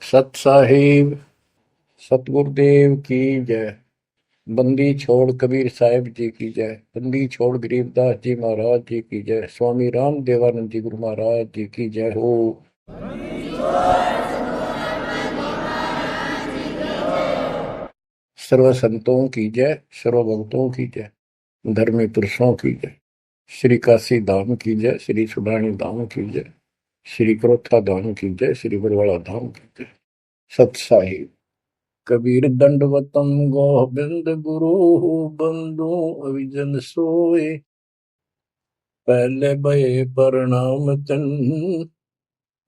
सत साहिब सतगुरुदेव की जय। बंदी छोड़ कबीर साहिब जी की जय। बंदी छोड़ गरीबदास जी महाराज जी की जय। स्वामी राम देवानंद जी गुरु महाराज जी की जय हो। सर्व संतों की जय, सर्व भक्तों की जय, धर्मी पुरुषों की जय। श्री काशी धाम की जय, श्री सुडानी धाम की जय, श्री क्रोथा धाम की जय, श्री बरवाड़ा धाम की जय। सत साहिब कबीर दंडवतम गोबिंद गुरु बंधु अविजन सोए। पहले भये प्रणाम तन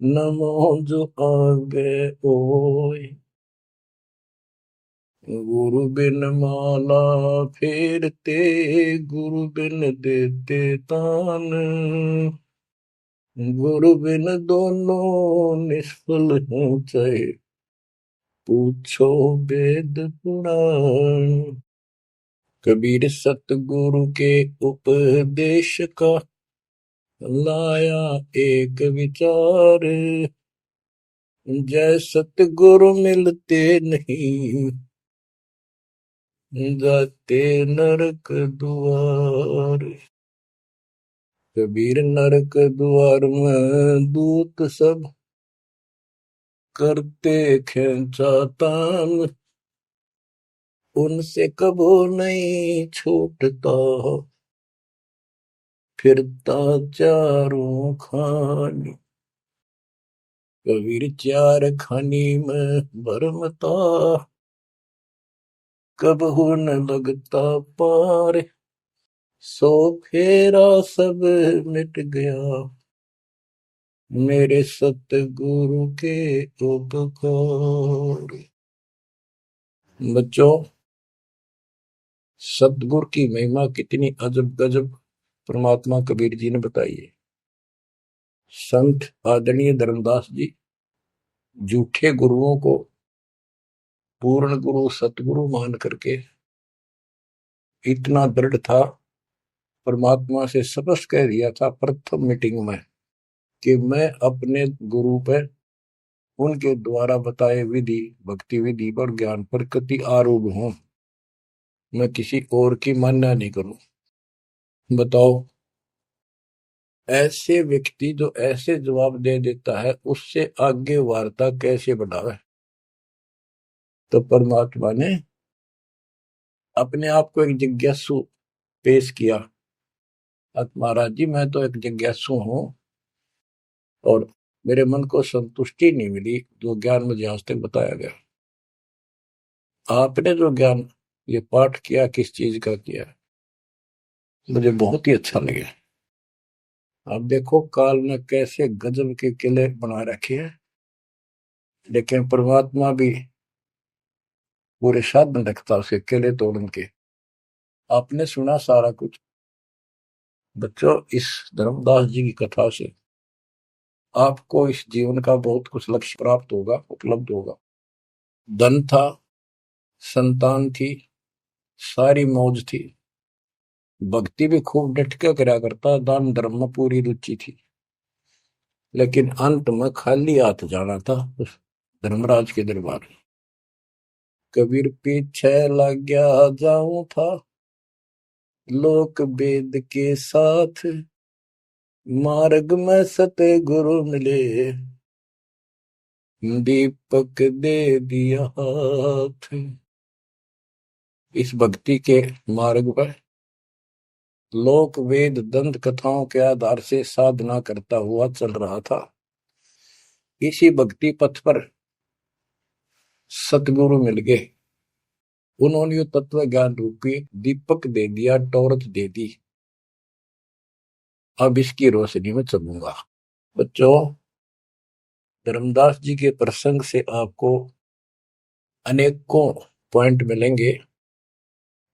नमो जो आगे ओए। गुरु बिन माला फेरते, गुरु बिन देते तान, गुरु बिन दोनों निष्फल हैं चाहे पूछो वेद पुराण। कबीर सतगुरु के उपदेश का लाया एक विचार। जय सतगुरु मिलते नहीं, जाते नरक द्वार। कबीर नरक द्वार में दूत सब करते खेचा तान, उनसे कबो नहीं छूटता फिरता चारों खानी। कबीर चार खानी में भरमता, कबहू न लगता पार। सो फेरा सब मिट गया, मेरे सतगुरु के उपकार। बच्चों, सतगुरु की महिमा कितनी अजब गजब परमात्मा कबीर जी ने बताई है। संत आदरणीय धर्मदास जी झूठे गुरुओं को पूर्ण गुरु सतगुरु मान करके इतना दृढ़ था, परमात्मा से स्पष्ट कह दिया था प्रथम मीटिंग में कि मैं अपने गुरु पर, उनके द्वारा बताए विधि भक्ति विधि पर ज्ञान पर कति आरूढ़ हूं। मैं किसी और की मान्य नहीं करूं। बताओ, ऐसे व्यक्ति जो ऐसे जवाब दे देता है उससे आगे वार्ता कैसे बढ़ावे। तो परमात्मा ने अपने आप को एक जिज्ञासु पेश किया। महाराज जी, मैं तो एक जिज्ञासु हूं और मेरे मन को संतुष्टि नहीं मिली जो ज्ञान मुझे आज तक बताया गया। आपने जो ज्ञान ये पाठ किया किस चीज का किया, मुझे बहुत ही अच्छा लगा। अब देखो काल ने कैसे गजब के किले बना रखे हैं, लेकिन परमात्मा भी पूरे साधन रखता उसे किले तोड़न के। आपने सुना सारा कुछ। बच्चों, इस धर्मदास जी की कथा से आपको इस जीवन का बहुत कुछ लक्ष्य प्राप्त होगा, उपलब्ध होगा। धन था, संतान थी, सारी मौज थी, भक्ति भी खूब डट के करा करता, दान धर्म में पूरी रुचि थी, लेकिन अंत में खाली हाथ जाना था उस धर्मराज के दरबार। कबीर पीछे लग गया जाऊं था, लोक वेद के साथ, मार्ग में सतगुरु मिले, दीपक दे दिया हाथ। इस भक्ति के मार्ग पर लोक वेद दंत कथाओं के आधार से साधना करता हुआ चल रहा था। इसी भक्ति पथ पर सतगुरु मिल गए। उन्होंने तत्व ज्ञान रूपी दीपक दे दिया, टॉर्च दे दी। अब इसकी रोशनी में चलूंगा। बच्चों, धर्मदास जी के प्रसंग से आपको अनेकों पॉइंट मिलेंगे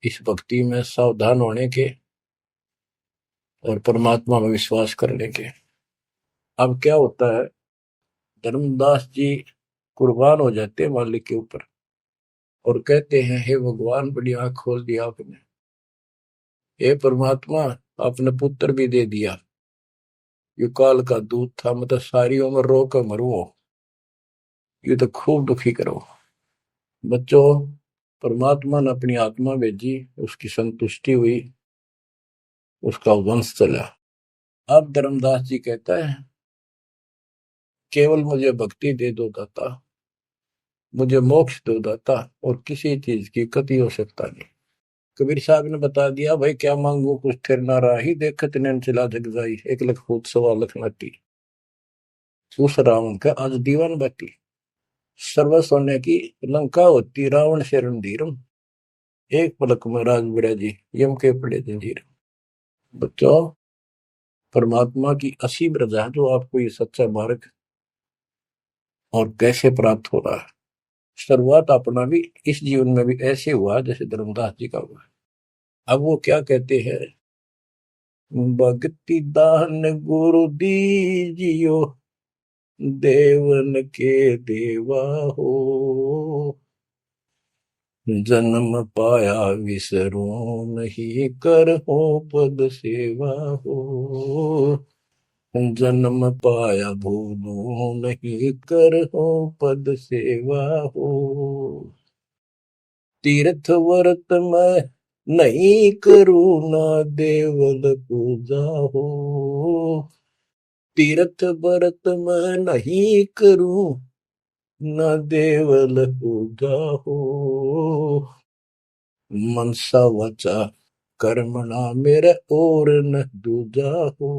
इस भक्ति में सावधान होने के और परमात्मा में विश्वास करने के। अब क्या होता है, धर्मदास जी कुर्बान हो जाते हैं मालिक के ऊपर और कहते हैं, हे भगवान, बड़ी आंख खोल दिया आपने। हे परमात्मा, आपने पुत्र भी दे दिया। युकाल का दूध था, मतलब सारी उम्र रो कर मरू। ये तो खूब दुखी करो। बच्चों, परमात्मा ने अपनी आत्मा भेजी, उसकी संतुष्टि हुई, उसका वंश चला। अब धर्मदास जी कहता है, केवल मुझे भक्ति दे दो दाता, मुझे मोक्ष दो दाता, और किसी चीज की कति हो सकता नहीं। कबीर साहब ने बता दिया, भाई क्या मांगू कुछ थिर ना राही, देखत नैन चला जग जाई, 1 लख फूट 1.25 लाख नाटी। उस रावण का आज दीवान बाटी, सर्व सोने की लंका होती, रावण से रणधीरम, एक पलक में राज बिड़ा जी, यम के पड़े जंजीर। बच्चों, परमात्मा की असीम रजा है जो आपको ये सच्चा मार्ग और कैसे प्राप्त हो रहा है। शुरुआत अपना भी इस जीवन में भी ऐसे हुआ जैसे धर्मदास जी का हुआ। अब वो क्या कहते हैं, भक्ति दान गुरु दीजियो, देवन के देवा हो, जन्म पाया विसरो नहीं, कर हो पद सेवा हो, जन्म पाया भूलो नहीं, कर हो पद सेवा हो, तीर्थ व्रत में नहीं करूँ ना, देवल पूजा हो, तीर्थ व्रत में नहीं करूँ ना, देवल पूजा हो, मनसा वचा कर्मणा मेरे और न दूजा हो,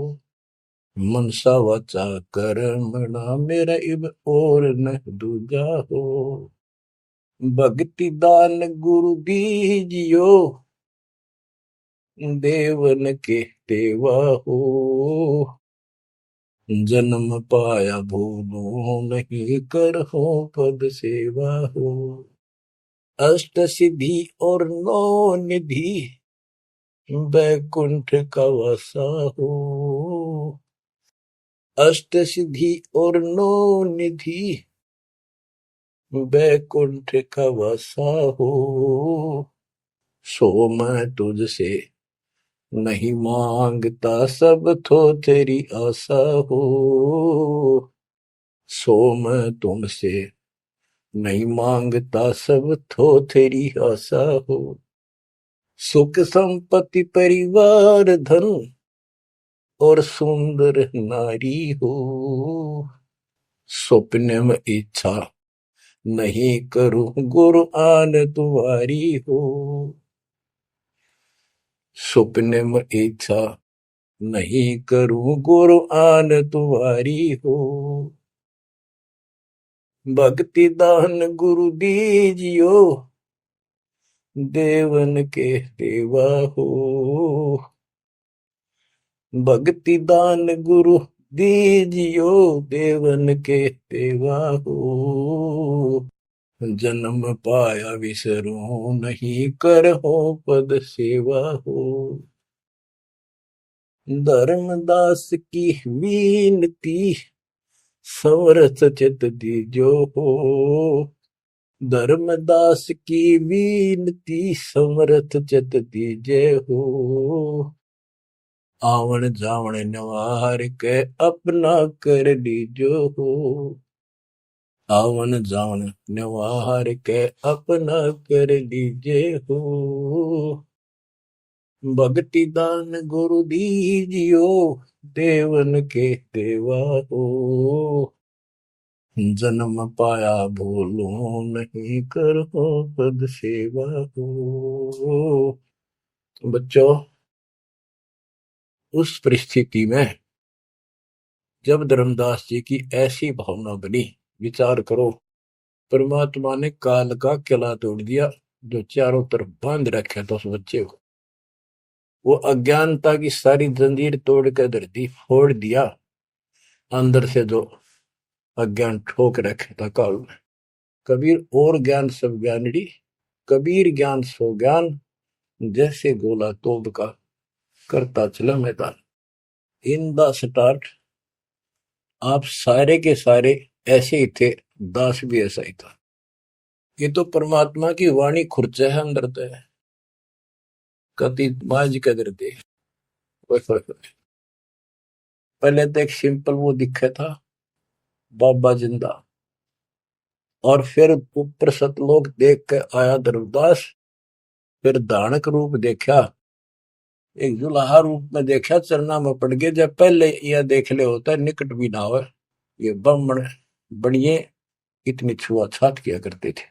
मनसा वचा कर्मणा मेरा इब और न दूजा हो, भक्ति दान गुरु दीजियो, देवन के देवा हो, जन्म पाया भूलो नहीं, कर हो पद सेवा हो, अष्ट सिद्धि और 9 निधि, बैकुंठ का वासा हो, अष्ट सिद्धि और 9 निधि, बैकुंठ का वासा हो, सो मैं तुझसे नहीं मांगता, सब तो तेरी आशा हो, सो मैं तुमसे नहीं मांगता, सब तो तेरी आशा हो, सुख संपत्ति परिवार धन और सुंदर नारी हो, स्वप्न में इच्छा नहीं करूं, गुरु आन तुम्हारी हो, स्वप्न में इच्छा नहीं करूं, गुरु आन तुम्हारी हो, भक्ति दान गुरु दीजियो, देवन के देवा हो, भक्ति दान गुरु दीजियो, देवन के देवा हो, जन्म पाया विसरो नहीं, कर हो पद सेवा हो, धर्मदास की विनती, समरथ चित दीजो हो, धर्मदास की विनती, समरथ चित दीजे हो, आवन जावन नवार के अपना कर लीजो हो, आवन जावन नवार के अपना कर लीजे हो, भक्ति दान गुरु दीजियो, देवन के देवा हो, जन्म पाया भूलो नहीं, करो पद सेवा हो। बच्चों, उस परिस्थिति में जब धर्मदास जी की ऐसी भावना बनी, विचार करो, परमात्मा ने काल का किला तोड़ दिया जो चारों तरफ बांध रखा था उस बच्चे को, वो अज्ञानता की सारी जंजीर तोड़ कर धरती फोड़ दिया, अंदर से जो अज्ञान ठोक रखा था काल में। कबीर और ज्ञान सब ज्ञानड़ी, कबीर ज्ञान सो ज्ञान, जैसे गोला तोड़ का करता चला मैदान। इन द स्टार्ट आप सारे के सारे ऐसे ही थे, दास भी ऐसा ही था। ये तो परमात्मा की वाणी खुर्च है अंदर तो है, कति माज कदर दे। पहले तो एक सिंपल वो दिखा था, बाबा जिंदा, और फिर ऊपर सतलोक देख के आया धर्मदास, फिर दानक रूप देखा, एक जुलाहा रूप में देखा, चरना में पड़ गए। जब पहले यह देख ले होता है निकट भी ना हो, ये ब्राह्मण बड़िए इतनी छुआछात किया करते थे।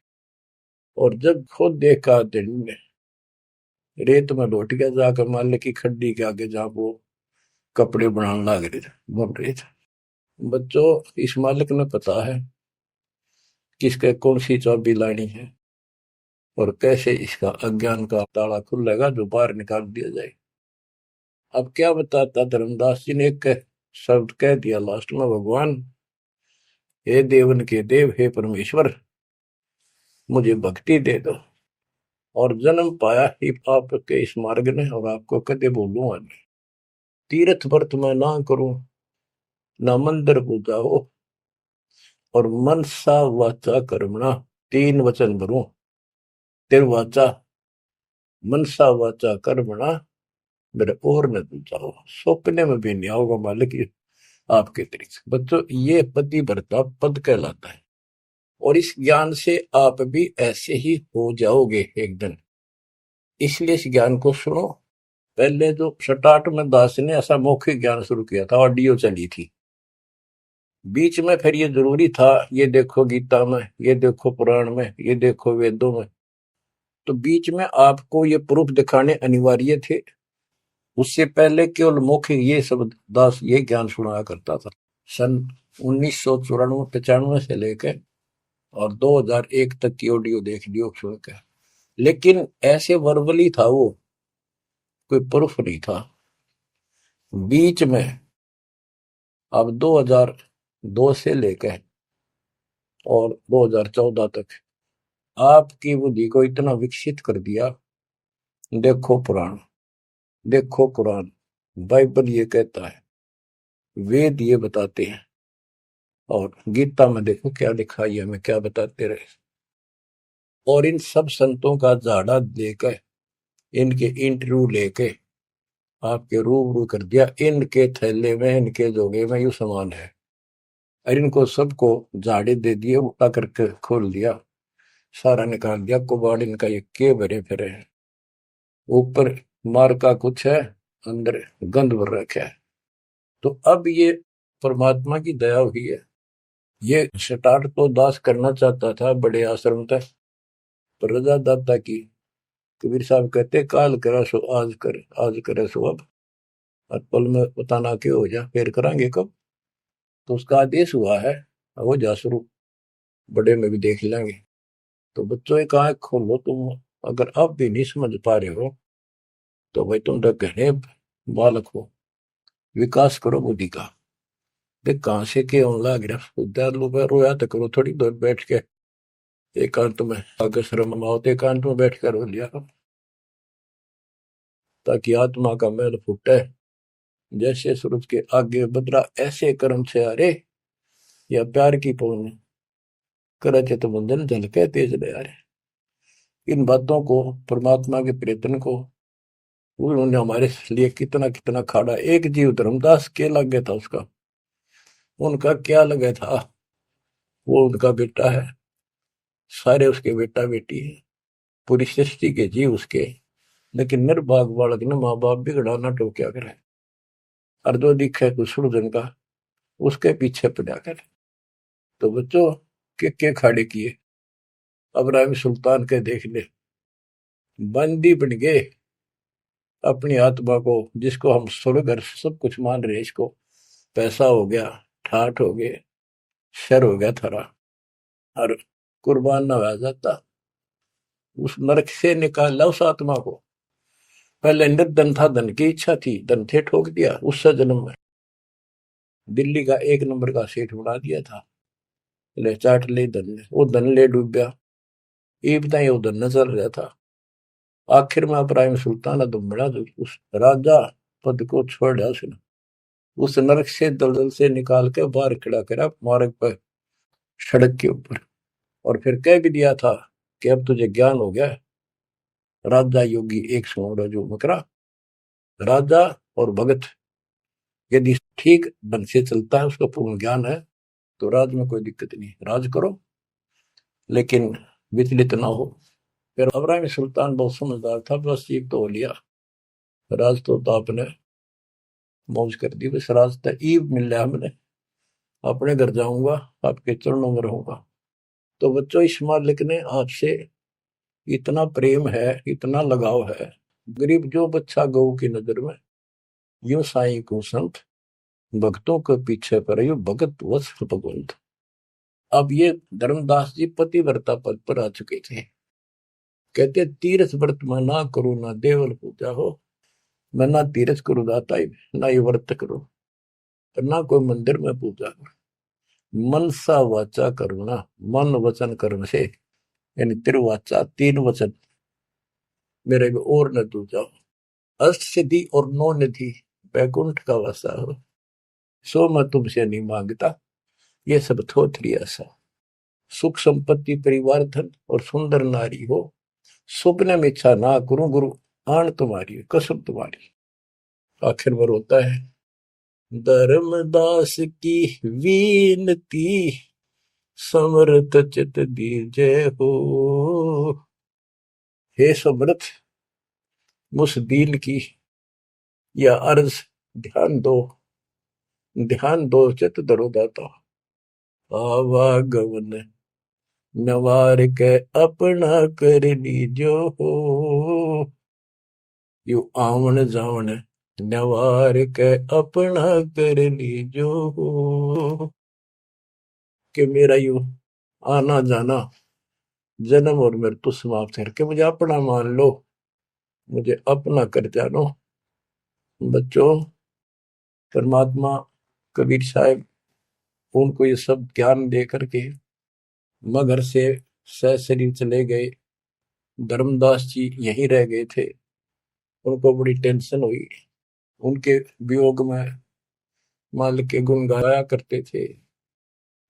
और जब खुद देखा दिन में रेत में लौट गया, जाकर मालिक की खड्डी के आगे जहां वो कपड़े बनाने लग रहे थे, बन रहे थे। बच्चों, इस मालिक ने पता है किसके कौन सी चाबी लानी है और कैसे इसका अज्ञान का ताला खुलेगा जो बाहर निकाल दिया जाए। अब क्या बताता धर्मदास जी ने, एक शब्द कह दिया लास्ट में, भगवान हे देवन के देव, हे परमेश्वर, मुझे भक्ति दे दो और जन्म पाया ही आपके इस मार्ग ने, और आपको कदे बोलूंगा नहीं। तीर्थ व्रत में ना करूं, ना मंदिर पूजा हो, और मनसा वाचा कर्मणा, तीन वचन भरूं। वाचा मनसा वाचा कर्मणा मेरे और न दूजा हो, सपने में भी नहीं आओगे मालिक आपके तरीके। बच्चों, ये पति भरता पद कहलाता है, और इस ज्ञान से आप भी ऐसे ही हो जाओगे एक दिन। इसलिए इस ज्ञान को सुनो। पहले जो स्टार्ट में दास ने ऐसा मौखिक ज्ञान शुरू किया था, ऑडियो चली थी, बीच में फिर ये जरूरी था, ये देखो गीता में, ये देखो पुराण में, ये देखो वेदों में, तो बीच में आपको ये प्रूफ दिखाने अनिवार्य थे। उससे पहले केवल मौखिक ये सब दास ये ज्ञान सुनाया करता था। सन 1994-95 से लेकर और 2001 तक की ऑडियो देख लियो सुन के, लेकिन ऐसे वर्बली था वो, कोई प्रूफ नहीं था। बीच में अब 2002 से लेकर और 2014 तक आपकी बुद्धि को इतना विकसित कर दिया। देखो पुराण, देखो कुरान, बाइबल ये कहता है, वेद ये बताते हैं, और गीता में देखो क्या लिखा है, हमें क्या बताते रहे। और इन सब संतों का झाड़ा लेकर, इनके इंटरव्यू लेके आपके रूबरू कर दिया। इनके थैले में, इनके जोगे में यू सामान है, और इनको सबको झाड़े दे दिए, उल्टा करके खोल दिया, सारा निकाल दिया कुबाड़ इनका, ये के भरे फिरे हैं। ऊपर मार का कुछ है, अंदर गंध भर रखा है। तो अब ये परमात्मा की दया हुई है। ये स्टार्ट तो दास करना चाहता था बड़े आश्रम तक, पर रजा दाता की, कबीर साहब कहते काल करा सो आज कर, आज करे सो अब, और पल में बताना क्यों हो जा, फिर करांगे कब। तो उसका आदेश हुआ है, हो जा शुरू, बड़े में भी देख लेंगे। तो बच्चों एक आंख खोलो, तुम अगर अब भी नहीं समझ पा रहे हो तो भाई तुम तो घने बालक हो, विकास करो बुद्धि का। देख कहां से के लाग रहा, उद्यालु पर रोया तो करो थोड़ी देर बैठ के, एकांत में अगर शर्म आओ तो एकांत में बैठ कर रो लिया करो, ताकि आत्मा का मैल फूटे। जैसे सूरज के आगे बदरा, ऐसे कर्म से अरे, या प्यार की पौन करे चित बंधन झलके तेज ले आ रहे। इन बातों को, परमात्मा के प्रयत्न को, उन्होंने हमारे लिए कितना कितना खाड़ा। एक जीव धर्मदास के लग गया था उसका, उनका क्या लगा था, वो उनका बेटा है, सारे उसके बेटा बेटी है, पूरी सृष्टि के जीव उसके। लेकिन निर्भाग बालक ने माँ बाप बिगड़ा ना टोक्या करे, और जो दिखे सुरजन का उसके पीछे पड़ा करे। तो बच्चों के खाड़े किए, अब्राहिम सुल्तान के देख ले, बंदी बन गए अपनी आत्मा को, जिसको हम स्वर्ग और सब कुछ मान रहे, इसको पैसा हो गया, ठाठ हो गए, शर हो गया थारा, और कुर्बान ना हो जाता, उस नरक से निकाला उस आत्मा को। पहले निर्धन था, धन की इच्छा थी, धन थे ठोक दिया, उससे जन्म में दिल्ली का एक नंबर का सेठ बना दिया था, ले चाट ले धन, वो धन ले डूबया, ईबता ही वो धन न चल रहा था। आखिर में इब्राहिम सुल्तान अदम बड़ा, उस राजा पद को छोड़ दिया उसने, उस नरक से दलदल से निकाल के बाहर खड़ा करा मार्ग पर, सड़क के ऊपर, और फिर कह भी दिया था कि अब तुझे ज्ञान हो गया। राजा योगी एक सुनो जो मकरा, राजा और भगत यदि ठीक ढंग से चलता है, उसका पूर्ण ज्ञान है, तो राज में कोई दिक्कत नहीं, राज करो लेकिन विचलित ना हो। फिर इब्राहिम सुल्तान बहुत समझदार था, बस ये तो लिया राज तो आपने मौज कर दी, बस रास्ता ईब मिल रहा हमने, अपने घर जाऊंगा, आपके चरणों में रहूंगा। तो बच्चों, इस मालिक ने आपसे इतना प्रेम है, इतना लगाव है। गरीब जो बच्चा गऊ की नजर में, यो साईं को संत, भक्तों के पीछे पर यो भगत वत्स भगवंत। अब ये धर्मदास जी पतिव्रता पद पर आ चुके थे। कहते तीर्थ व्रत में ना करो ना देवल पूजा हो, मैं ना तीर्थ करो दाता ही, ना ये व्रत करो, ना कोई मंदिर में पूजा करो। मनसा वाचा करुणा, मन वचन कर्म से, यानी तिरुवाचा, 3 वचन मेरे को और न तू जाओ। अष्ट सिद्धि और 9 निधि बैकुंठ का वासा हो, सो मैं तुमसे नहीं मांगता, ये सब थोथरी ऐसा। सुख संपत्ति परिवार धन और सुंदर नारी हो, सुपने में इच्छा ना करूं गुरु, आन तुम्हारी कसम तुम्हारी। आखिर में रोता है, धर्मदास की वीनती, समर्थ चित दीजे हो। हे समर्थ, मुझ दीन की या अर्ज ध्यान दो, ध्यान दो, चित धरो दाता। आवागमन नवार के अपना कर लीजो हो, यू आवन जावन नवार के अपना कर लीजो हो। कि मेरा यू आना जाना, जन्म और मृत्यु समाप्त करके मुझे अपना मान लो, मुझे अपना कर जानो। बच्चों, परमात्मा कबीर साहब उनको ये सब ज्ञान दे करके मगर से सशरीर चले गए। धर्मदास जी यहीं रह गए थे। उनको बड़ी टेंशन हुई। उनके वियोग में मालिक के गुण गाया करते थे।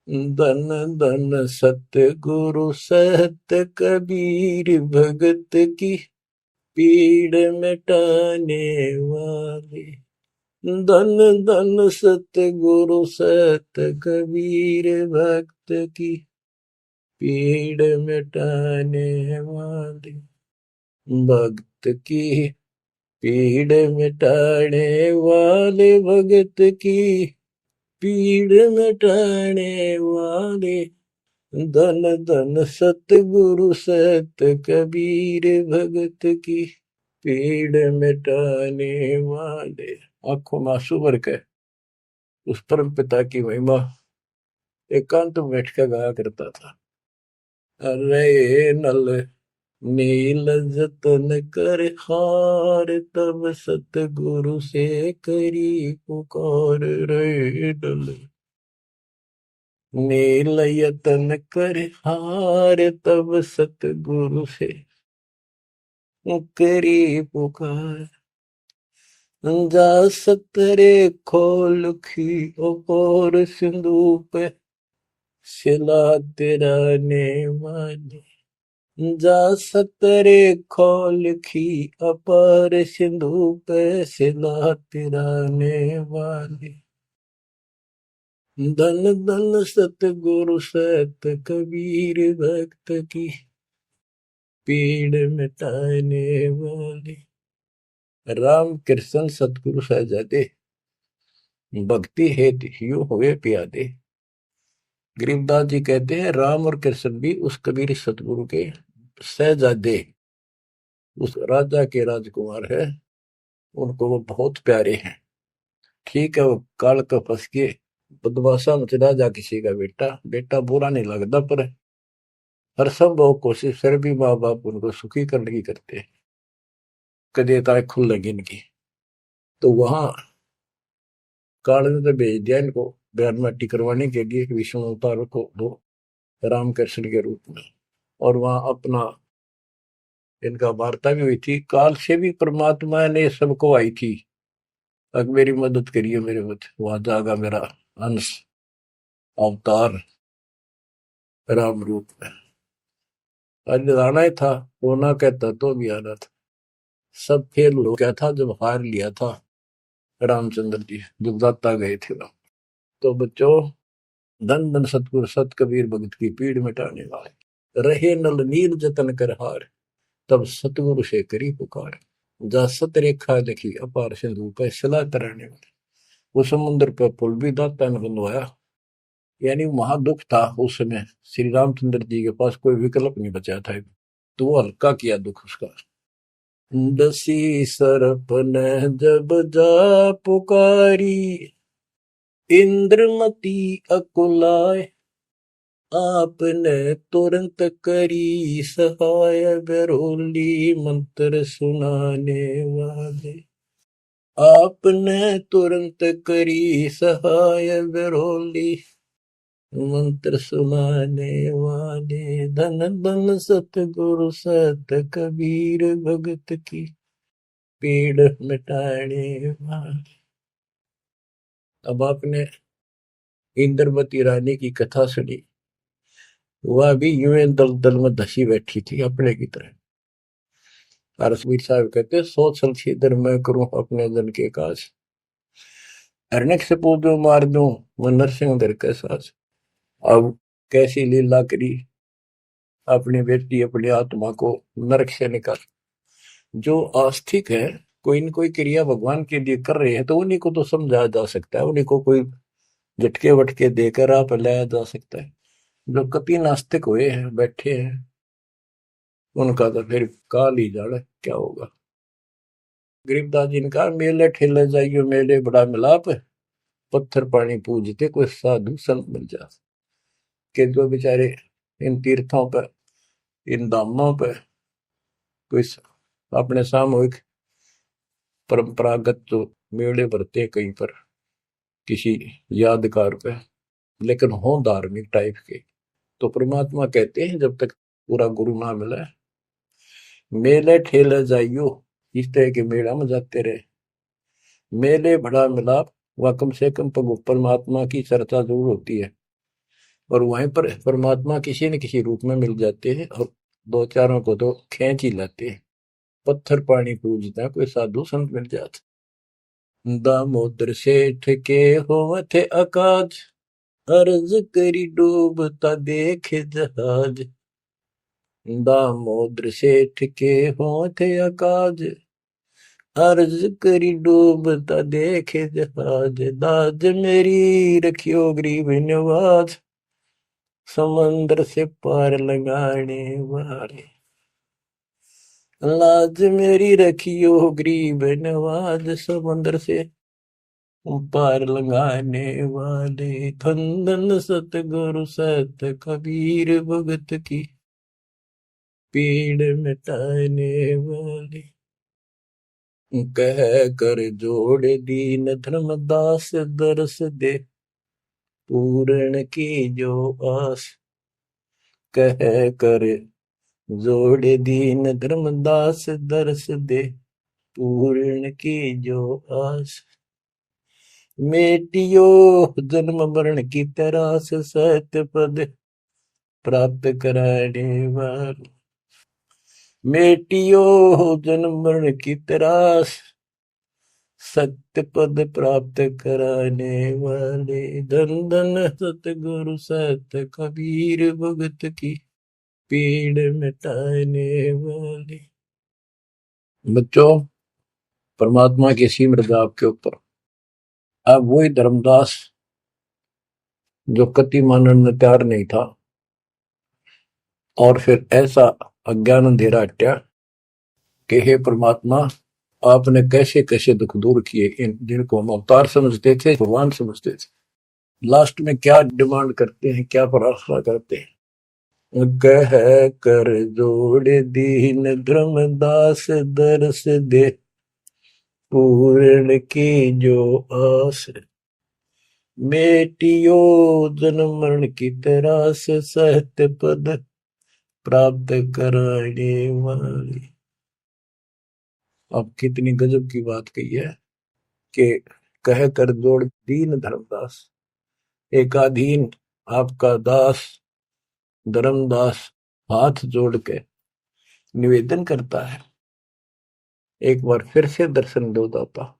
धन धन सत्य गुरु सत्य कबीर, भगत की पीड़ मिटाने वाले। धन धन सत्य गुरु सत्य कबीर, भक्त की पीड़ मिटाने वाले। भक्त की पीड़ मिटाने वाले, भगत की पीड़ मिटाने वाले। धन धन सतगुरु सत कबीर, भगत की पीड़ मिटाने वाले। आंखों में आंसू भर के उस परम पिता की महिमा एकांत में बैठ कर गाया करता था। अरे नल नील जतन कर हार, तब सतगुरु से करी पुकार। रे नल नील यतन कर हार, तब सतगुरु से करी पुकार। जा सतरे खोल खी और सिंधु पे, सिला तेरा ने वाली। जा सतरे खोल खी अपार सिंधु पे, सिला तिराने वाली। धन धन सतगुरु सत कबीर, भक्त की पीड़ मिटाने वाली। राम कृष्ण सतगुरु सहजादे, भक्ति हेतु ह्यू हुए प्यादे। गरीबदास जी कहते हैं राम और कृष्ण भी उस कबीर सतगुरु के सहजादे, उस राजा के राजकुमार है, उनको वो बहुत प्यारे हैं। ठीक है, वो काल का फंस के बदमाशा में चला जा किसी का बेटा, बेटा बुरा नहीं लगता, पर हर संभव कोशिश फिर भी माँ बाप उनको सुखी करने की करते हैं, कदे ताए खुल लगी इनकी। तो वहां काल ने तो भेज दिया इनको बयान माटी करवाने के लिए विष्णु अवतार को दो रामकृष्ण के रूप में, और वहां अपना इनका वार्ता भी हुई थी। काल से भी परमात्मा ने सबको आई थी, अब मेरी मदद करिए मेरे मत, वहां जागा मेरा अंश अवतार राम रूप में। आज आना ही था, होना कहता तो भी आना था। सब फेल हो गया था जब हार लिया था रामचंद्र जी, जब दाता गए थे ना। तो बच्चों, धन धन सतगुरु सत कबीर, भगत की पीड़ मिटाने वाले। रहे नल नीर जतन कर हार, तब सतगुरु से करी पुकार। जा सत रेखा लिखी अपार सिंधु पे सला तराने वाले। वो समुद्र पर पुल भी दाता ने बनवाया। यानी महादुख था उस समय, श्री रामचंद्र जी के पास कोई विकल्प नहीं बचा था, तो वो हल्का किया दुख उसका। दसी सरप ने जब जा पुकारी, इंद्रमती अकुलाय, आपने तुरंत करी सहाय, बरोली मंत्र सुनाने वाले। आपने तुरंत करी सहाय, बरोली मंत्र सुनाने वाले। धन धन सतगुरु सत कबीर, भगत की पीड़ मिटाने वाले। अब आपने इंद्रवती रानी की कथा सुनी, वह भी यूं दल दल में धसी बैठी थी अपने की तरह। रसवीर साहब कहते, सोच सलछीदर मैं करूं अपने जन के काज, अरनक से पूजो मार दूं मैं नरसिंह दर के साज। अब कैसी लीला करी अपनी बेटी अपनी आत्मा को नरक से निकाल। जो आस्तिक है, कोई न कोई क्रिया भगवान के लिए कर रहे हैं, तो उन्हीं को तो समझाया जा सकता है, उन्हीं को कोई झटके वटके देकर आप लाया जा सकता है। जो कति नास्तिक हुए हैं बैठे हैं, उनका तो फिर काल ही जाने क्या होगा। गरीबदास जी ने कहा, मेले ठेले जाइयो मेले बड़ा मिलाप, पत्थर पानी पूजते कोई साधु संत मिल जा। के जो बेचारे इन तीर्थों पर, इन धामों पर कोई अपने सामूहिक परंपरागत जो मेले भरते कहीं पर किसी यादगार पे, लेकिन हो धार्मिक टाइप के, तो परमात्मा कहते हैं जब तक पूरा गुरु ना मिला, मेले ठेले जाइयो, इस तरह के मेला में जाते रहे। मेले बड़ा मिलाप, वह कम से कम परमात्मा की चर्चा जरूर होती है, और वहीं पर परमात्मा किसी न किसी रूप में मिल जाते हैं, और दो चारों को तो खींच ही लाते हैं। पत्थर पानी पूजता कोई साधु संत मिल जाते। दामोदर सेठ के होवत अकाज, अर्ज करी डूबता देखे जहाज। दामोदर सेठ के होवत अकाज, अर्ज करी डूबता देखे जहाज। दाज मेरी रखियो गरीब नवाज, समंदर से पार लगाने वाले। लाज मेरी रखियो गरीब नवाज, समंदर से पार लगाने वाले। धन धन सतगुरु सत कबीर, भगत की पीड़ मिटाने वाले। कह कर जोड़ दीन धर्मदास, दरस दे पूर्ण की जो आस। कह कर जोड़ दीन धर्मदास, दरस दे पूर्ण की जो आस। मेटियो जन्म मरण की तरास, सत्य पद प्राप्त कराने वाले। मेटियो जन्म मरण की तरास, सत्य पद प्राप्त कराने वाले। धन धन सतगुरु सत कबीर, भगत की पीड़ मिटाने वाले। बच्चों, परमात्मा की सिमरन आपके ऊपर। अब वही धर्मदास जो कति मानने में तैयार नहीं था, और फिर ऐसा अज्ञान अंधेरा हटा कि हे परमात्मा, आपने कैसे कैसे दुख दूर किए, इन जिनको हम अवतार समझते थे, भगवान समझते थे। लास्ट में क्या डिमांड करते हैं, क्या प्रार्थना करते हैं? कह कर जोड़ दीन धर्मदास, दरस दे पूर्ण की जो आस। मेटियो जन्म मरण की तरास, सत्य पद प्राप्त कराने वाली। अब कितनी गजब की बात कही है कि कह कर जोड़ दीन धर्मदास, एकाधीन आपका दास धर्मदास हाथ जोड़ के निवेदन करता है, एक बार फिर से दर्शन दो दाता,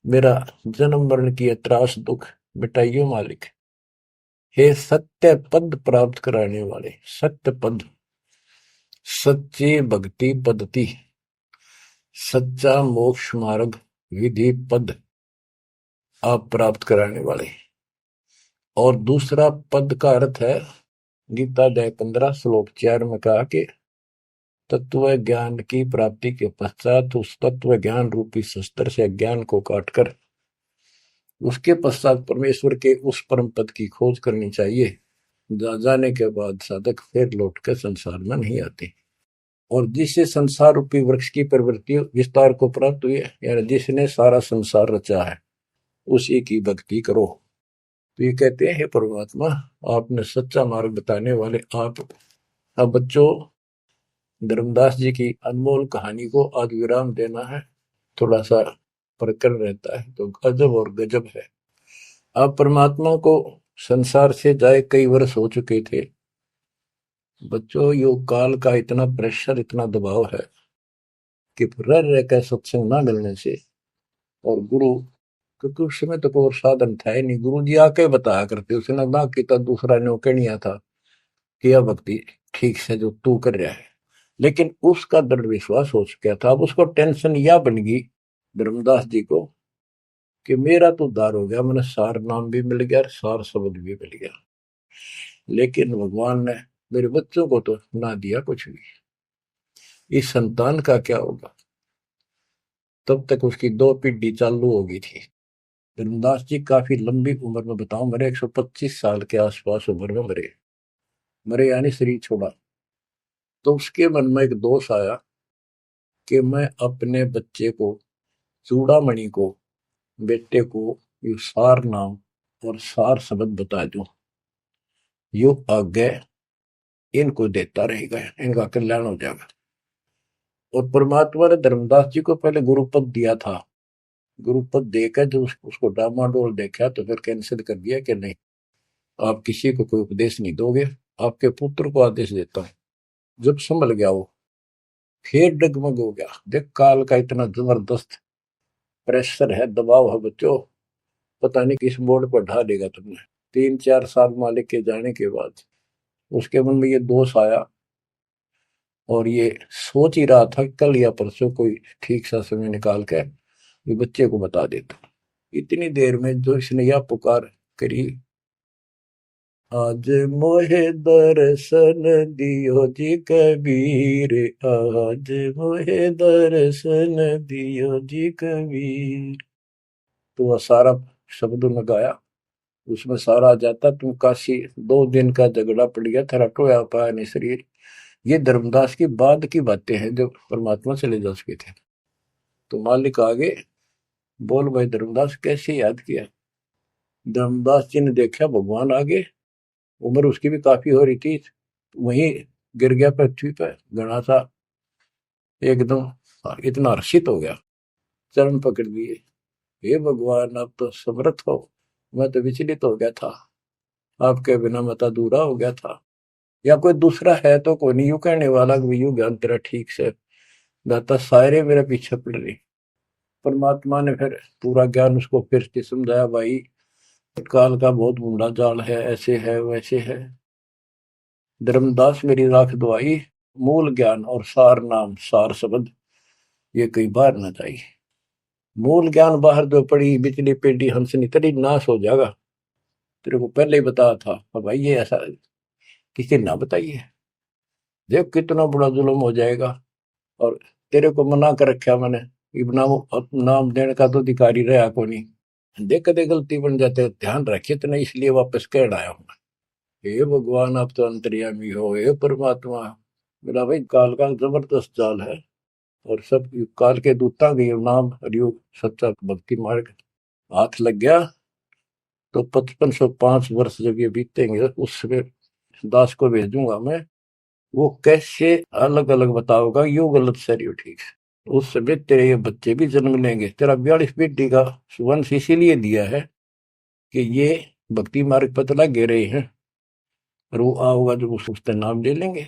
मेरा जन्म मरण की त्रास दुख मिटाइयो मालिक। हे सत्य पद प्राप्त कराने वाले, सत्य पद, सच्ची भक्ति पद्धति, सच्चा मोक्ष मार्ग विधि पद आप प्राप्त कराने वाले। और दूसरा पद का अर्थ है गीता अध्याय 15 श्लोक 4 में कहा कि तत्व ज्ञान की प्राप्ति के पश्चात उस तत्व ज्ञान रूपी शस्त्र से ज्ञान को काटकर उसके पश्चात परमेश्वर के उस परम पद की खोज करनी चाहिए। जाने के बाद साधक फिर लौटकर संसार में नहीं आते। और जिससे संसार रूपी वृक्ष की प्रवृत्ति विस्तार को प्राप्त हुई है, यानी जिसने सारा संसार रचा है, उसी की भक्ति करो। तो ये कहते हैं, हे परमात्मा, आपने सच्चा मार्ग बताने वाले आप। अब बच्चों, धर्मदास जी की अनमोल कहानी को आज विराम देना है, थोड़ा सा प्रकरण रहता है तो अजब और गजब है। आप परमात्मा को संसार से जाए कई वर्ष हो चुके थे। बच्चों, योग काल का इतना प्रेशर, इतना दबाव है कि रह रह कर सत्संग ना मिलने से, और गुरु, क्योंकि उस समय तो कोई साधन था ही नहीं, गुरु जी आके बताया करते, उसने ना किया दूसरा ने कहनिया था कि यह भक्ति ठीक से जो तू कर रहा है। लेकिन उसका दृढ़ विश्वास हो चुका था। अब उसको टेंशन यह बन गई धर्मदास जी को कि मेरा तो उद्धार हो गया, मैंने सार नाम भी मिल गया, सार शब्द भी मिल गया, लेकिन भगवान ने मेरे बच्चों को तो ना दिया कुछ भी। इस संतान का क्या होगा? तब तक उसकी 2 पीढ़ी चालू हो गई थी। धर्मदास जी काफी लंबी उम्र में, बताऊं, मेरे 125 साल के आसपास उम्र में मरे। मरे यानी शरीर छोड़ा। तो उसके मन में एक दोष आया कि मैं अपने बच्चे को, चूड़ामणि को, बेटे को ये सार नाम और सार शब्द बता दूं, यो आगे इनको देता रहेगा, इनका कल्याण हो जाएगा। और परमात्मा ने धर्मदास जी को पहले गुरुपद दिया था। गुरुपद देकर जब उसको डामाडोल देखा तो फिर कैंसिल कर दिया कि नहीं, आप किसी को कोई उपदेश नहीं दोगे, आपके पुत्र को आदेश देता हूं। जब संभल गया वो, फिर डगमग हो गया। देख, काल का इतना जबरदस्त प्रेशर है, दबाव है बच्चों, पता नहीं किस बोर्ड पर ढा देगा तुमने। 3-4 साल मालिक के जाने के बाद उसके मन में ये दोष आया, और ये सोच ही रहा था कल या परसों कोई ठीक सा समय निकाल कर ये बच्चे को बता देता। इतनी देर में जो इसने यह पुकार करी, आज मोहे दर्शन दियो जी कबीर, आज मोहे दर्शन दियो जी कबीर। तो वह सारा शब्द में गाया, उसमें सारा जाता, तुम काशी 2 दिन का झगड़ा पड़ गया, तेरा टोया पाया नहीं शरीर। ये धर्मदास की बाद की बातें हैं जब परमात्मा चले जा चुके थे। तो मालिक आगे बोल, भाई धर्मदास कैसे याद किया? धर्मदास जी ने देखा भगवान आगे, उम्र उसकी भी काफी हो रही थी, वहीं गिर गया पृथ्वी पर घना सा, एकदम इतना हर्षित हो गया, चरण पकड़ लिए, हे भगवान आप तो समर्थ हो, मैं तो विचलित हो गया था, आपके बिना मत अधूरा हो गया था। या कोई दूसरा है तो कोई नहीं, यूं कहने वाला यू ज्ञान तेरा ठीक से दाता, सारे मेरे पीछे पड़ रही। परमात्मा ने फिर पूरा ज्ञान उसको फिर से समझाया, भाई काल का बहुत बूढ़ा जाल है, ऐसे है वैसे है। धर्मदास मेरी राख दुआई, मूल ज्ञान और सार नाम सार शब्द ये कई बार न जाई। मूल ज्ञान बाहर जो पड़ी बिचली पेटी हमसे तरी नाश हो जाएगा। तेरे को पहले ही बताया था, अब भाई ये ऐसा किसी ना बताइए, देख कितना बड़ा जुल्म हो जाएगा। और तेरे को मना कर रखा मैंने, नाम देने का तो अधिकारी रहा को नहीं। देख कदे गलती बन जाते, ध्यान रखिए तो नहीं, इसलिए वापस कह आया हूं। हे भगवान आप तो अंतर्यामी हो, हे परमात्मा। मेरा भाई काल का जबरदस्त जाल है, और सब काल के दूता के नाम हरियोग सच्चा भक्ति मार्ग हाथ लग गया तो 5505 वर्ष जब ये बीतेंगे, उस समय दास को भेजूंगा मैं, वो कैसे अलग अलग बताओगा, यो गलत सर यो ठीक है। उस समय तेरे ये बच्चे भी जन्म लेंगे। तेरा 42 पीढ़ी का वंश इसीलिए दिया है कि ये भक्ति मार्ग पर तला गे रहे हैं, और वो आओगा जब उसका नाम ले लेंगे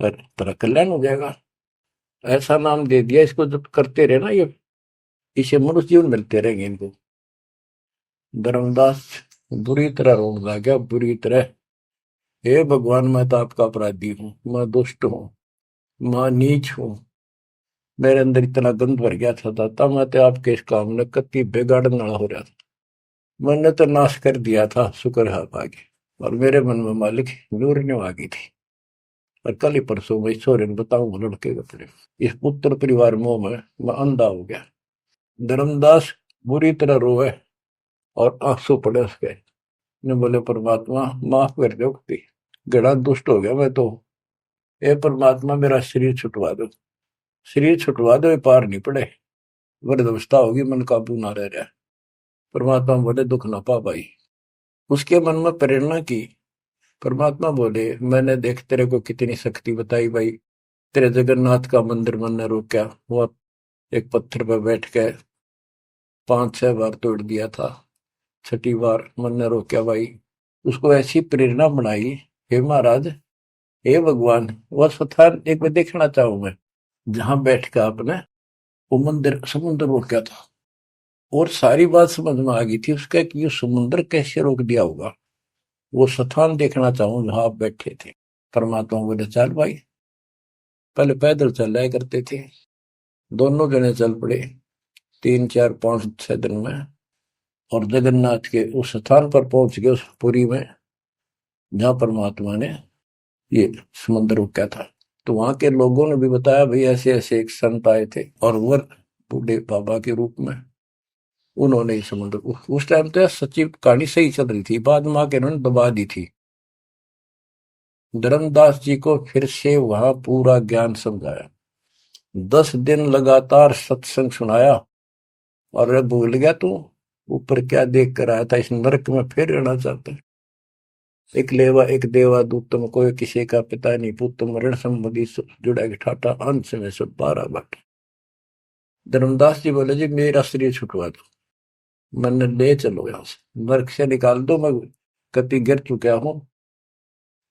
और तेरा कल्याण हो जाएगा। ऐसा नाम दे दिया, इसको जब करते रहे ना, ये इसे मनुष्य जीवन मिलते रहेंगे इनको। धर्मदास बुरी तरह रोने लगा, बुरी तरह। हे भगवान, मैं तो आपका अपराधी हूँ, मैं दुष्ट हूँ, मैं नीच हूँ। मेरे अंदर इतना गंद भर गया था दाता, मैं तो आपके इस काम ने कति बिगाड़ने वाला हो रहा था। मैंने तो नाश कर दिया था, शुक्र है भाग्य। और मेरे मन में मालिक नूरने आ गई थी। और कल ही परसों मैं ईश्वर ने बताऊं लड़के अपने इस पुत्र परिवार मोह में मैं अंधा हो गया। धर्मदास बुरी तरह रोए और आंसू पड़े उसके। ने बोले परमात्मा माफ कर दो, गड़ा दुष्ट हो गया मैं तो। ए परमात्मा, मेरा शरीर छुटवा दो, शरीर छुटवा दो, ये पार नहीं पड़े, वृद्धावस्था होगी, मन काबू ना रह रहा। परमात्मा बोले दुख ना पा भाई। उसके मन में प्रेरणा की। परमात्मा बोले मैंने देख तेरे को कितनी शक्ति बताई भाई। तेरे जगन्नाथ का मंदिर मैंने रोका, वो एक पत्थर पर बैठ के 5-6 बार तोड़ दिया था, छठी बार मैंने रोका भाई। उसको ऐसी प्रेरणा बनाई, हे महाराज, हे भगवान, वह स्थान एक बार देखना चाहूं मैं जहां बैठ कर आपने वो मंदिर समुद्र रोका था। और सारी बात समझ में आ गई थी उसका कि ये समुद्र कैसे रोक दिया होगा। वो स्थान देखना चाहूं जहां आप बैठे थे। परमात्मा बोले चल भाई। पहले पैदल चल रहा करते थे, दोनों जने चल पड़े 3-4-5-6 दिन में। और जगन्नाथ के उस स्थान पर पहुंच गए, उस पुरी में जहां परमात्मा ने ये समुद्र रोका था। तो वहां के लोगों ने भी बताया भाई ऐसे ऐसे एक संत आए थे और वो बूढ़े बाबा के रूप में उन्होंने ही समुद्र। उस टाइम तो सच्ची कहानी सही चल रही थी, बाद में आके उन्होंने दबा दी थी। धर्मदास जी को फिर से वहां पूरा ज्ञान समझाया, 10 दिन लगातार सत्संग सुनाया। और अब भूल गया तू ऊपर क्या देख कर आया था, इस नरक में फिर रहना चाहता है। एक लेवा एक देवा दूतम, कोई किसी का पिता नहीं पुतम, ऋण संबंधी जुड़ा ठाटा, अंश में सब 12 बात। धर्मदास जी बोले जी मेरा शरीर छुटवा दो, मन ले चलो यहां से, नरक से निकाल दो, मैं कति गिर चुका हूं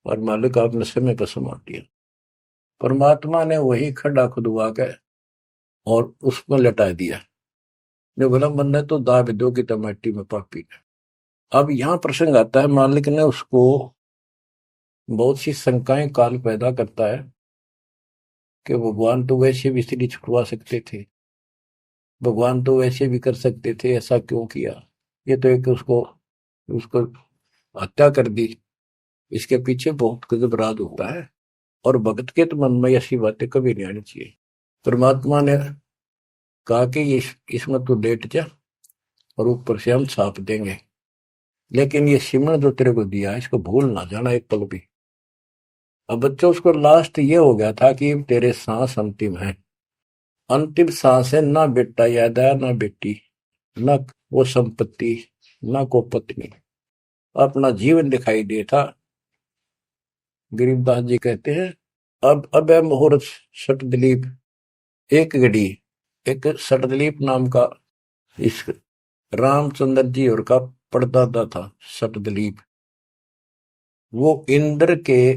और मालिक आपने समय पर संभाल दिया। परमात्मा ने वही खड्डा खुदवा के और उसमें लटा दिया। जो बोला मन ने तो दाब दो की टमाटी में पापी। अब यहां प्रसंग आता है, मालिक ने उसको बहुत सी शंकाएं काल पैदा करता है कि भगवान तो वैसे भी स्त्री छुटवा सकते थे, भगवान तो वैसे भी कर सकते थे, ऐसा क्यों किया। ये तो एक उसको उसको हत्या कर दी। इसके पीछे बहुत गजब राज होता है। और भगत के तो मन में ऐसी बातें कभी नहीं आनी चाहिए। परमात्मा ने कहा कि ये इसमें तो लेट जा और ऊपर से हम छाप देंगे, लेकिन ये सिमरन जो तेरे को दिया है इसको भूल ना जाना एक पल भी। अब बच्चों उसको लास्ट ये हो गया था कि तेरे सांस अंतिम है, अंतिम सांस है, ना बेटा याद आया ना बेटी, ना वो संपत्ति, ना को पत्नी, अपना जीवन दिखाई दे था। गरीबदास जी कहते हैं अब है मुहूर्त सट दिलीप। एक घड़ी एक सटदिलीप नाम का इस रामचंद्र जी और का परदादा था सटदिलीप। वो इंद्र के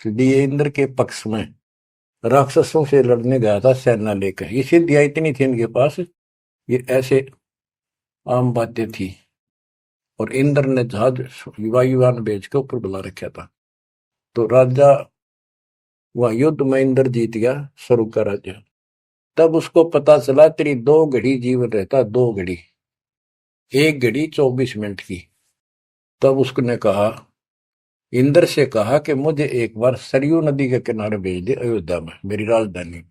लिए इंद्र के पक्ष में राक्षसों से लड़ने गया था सेना लेकर। ये सिद्धियां इतनी थी इनके पास, ये ऐसे आम बातें थी। और इंद्र ने जहाज वायुयान भेज के ऊपर बुला रखा था। तो राजा वहां युद्ध में इंद्र जीत गया, स्वर्ग का राजा। तब उसको पता चला तेरी 2 घड़ी जीवन रहता, 2 घड़ी, 1 घड़ी 24 मिनट की। तब उसने कहा, इंद्र से कहा कि मुझे एक बार सरयू नदी के किनारे भेज दे अयोध्या में, मेरी राजधानी।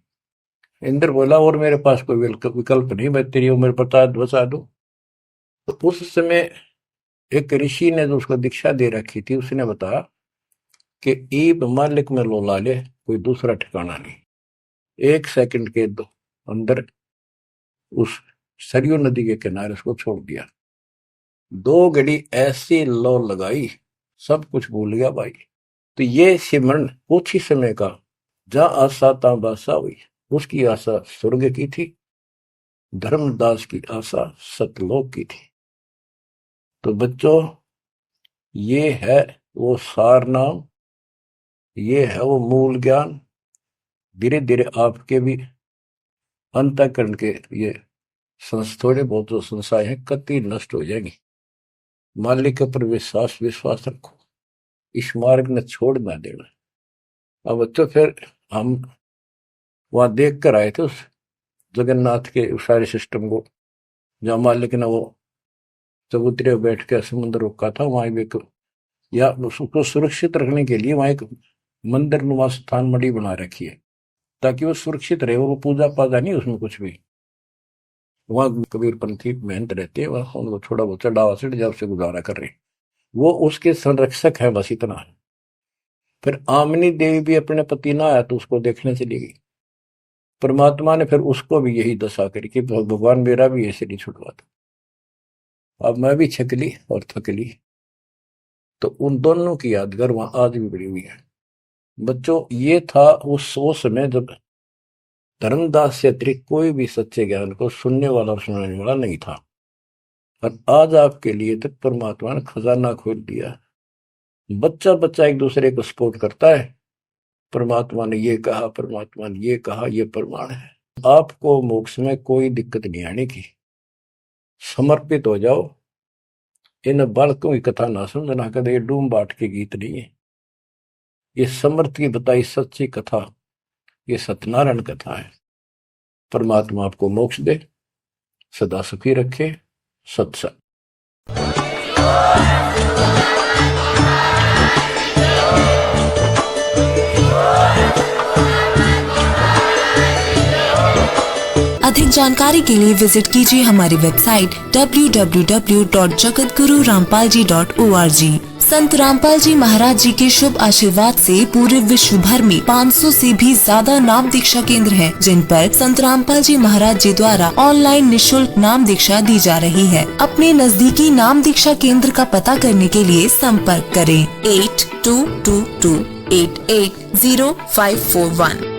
इंद्र बोला और मेरे पास कोई विकल्प नहीं, मैं तेरी उम्र बता दूं। तो उस समय एक ऋषि ने जो उसको दीक्षा दे रखी थी उसने बताया कि ईब मालिक में लोला ले, कोई दूसरा ठिकाना नहीं। 1 सेकंड के अंदर उस सरयू नदी के किनारे उसको छोड़ दिया। 2 घड़ी ऐसी लो लगाई, सब कुछ भूल गया भाई। तो ये सिमरन कुछ ही समय का, जहां आशा तहां बासा हुई। उसकी आशा स्वर्ग की थी, धर्मदास की आशा सतलोक की थी। तो बच्चों ये है वो सार नाम, ये है वो मूल ज्ञान। धीरे धीरे आपके भी अंतःकरण के ये थोड़े बहुत जो संशय है कति नष्ट हो जाएंगी। मालिक के ऊपर विश्वास रखो, इस मार्ग ने छोड़ ना देना। अब तो फिर हम वहां देख कर आए थे उस जगन्नाथ के सारे सिस्टम को, जहाँ मालिक ने वो चबूतरे बैठ के समुद्र रोका था, वहां भी या उसको सुरक्षित रखने के लिए वहां एक मंदिर नुमा स्थान मणि बना रखी है, ताकि वो सुरक्षित रहे, वो पूजा पाजा नहीं उसमें कुछ भी। वहां कबीरपंथी मेहनत रहते हैं, वहां उनको थोड़ा बहुत चढ़ावा चढ़ जाए, उससे गुजारा कर रहे, वो उसके संरक्षक है, बस इतना है। फिर आमनी देवी भी अपने पति ना आया तो उसको देखने चली गई। परमात्मा ने फिर उसको भी यही दशा करी कि भगवान मेरा भी ऐसे नहीं छुड़वाता। अब मैं भी छकली और थकली, तो उन दोनों की यादगार वहां आज भी बड़ी हुई है। बच्चों, ये था उस समय जब धर्मदास से अतिरिक्त कोई भी सच्चे ज्ञान को सुनने वाला और सुनाने वाला नहीं था, और आज आपके लिए तक परमात्मा ने खजाना खोल दिया। बच्चा बच्चा एक दूसरे को सपोर्ट करता है, परमात्मा ने ये कहा, परमात्मा ने ये कहा, ये प्रमाण है। आपको मोक्ष में कोई दिक्कत नहीं आने की। समर्पित हो जाओ। इन बालकों की कथा ना समझना कदे, ये डूम बाट के गीत नहीं है, ये समर्थ की बताई सच्ची कथा, ये सत्यनारायण कथा है। परमात्मा आपको मोक्ष दे, सदा सुखी रखे। सत्संग। अधिक जानकारी के लिए विजिट कीजिए हमारी वेबसाइट www.jagatgururampalji.org। संत रामपाल जी महाराज जी के शुभ आशीर्वाद से पूरे विश्व भर में 500 से भी ज्यादा नाम दीक्षा केंद्र हैं, जिन पर संत रामपाल जी महाराज जी द्वारा ऑनलाइन निशुल्क नाम दीक्षा दी जा रही है। अपने नजदीकी नाम दीक्षा केंद्र का पता करने के लिए संपर्क करें 8222880541।